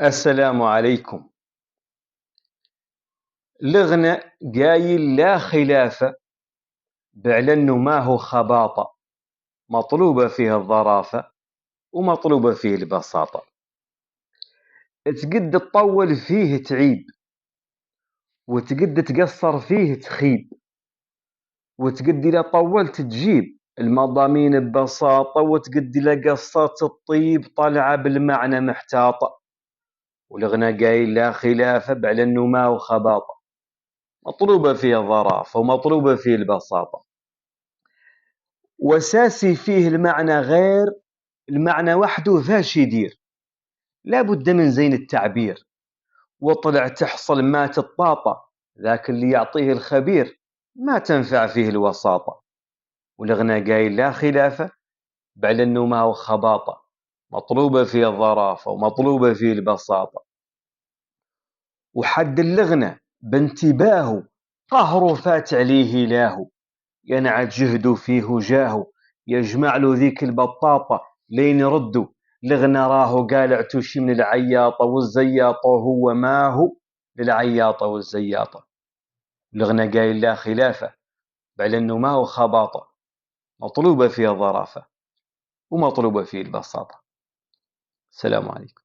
السلام عليكم. لغنا قايل لا خلافة بعلنه ما هو خباطة، مطلوبة فيه الظرافة ومطلوبة فيه البساطة. تقد تطول فيه تعيب، وتقد تقصر فيه تخيب، وتقد إذا طولت تجيب المضامين ببساطة، وتقد إذا قصرت الطيب طلعة بالمعنى محتاطة. ولغنا قايل لا خلافة بعلنه ما هو خباطة، مطلوبة فيه الظرافة ومطلوبة فيه البساطة. وساسي فيه المعنى غير المعنى وحده فاش يدير، لابد من زين التعبير، وطلع تحصل ما تطاطا، ذاك اللي يعطيه الخبير ما تنفع فيه الوساطة. والغنى قايل لا خلافة بعلنه ما هو خباطة، مطلوبة فيه الظرافة ومطلوبة فيه البساطة. وحد اللغنى بانتباهه قهره فات عليه لاهو، ينعت جهده فيه جاهو، يجمع له ذيك البطاطة لين يردوا. لغنا راهو قالع توشي من العياطة والزياطة، وهو ما هو للعياطة والزياطة. لغنا قايل لا خلافة بعلنه ما هو خباطة، مطلوبة فيه الظرافة ومطلوبة فيه البساطة. السلام عليكم.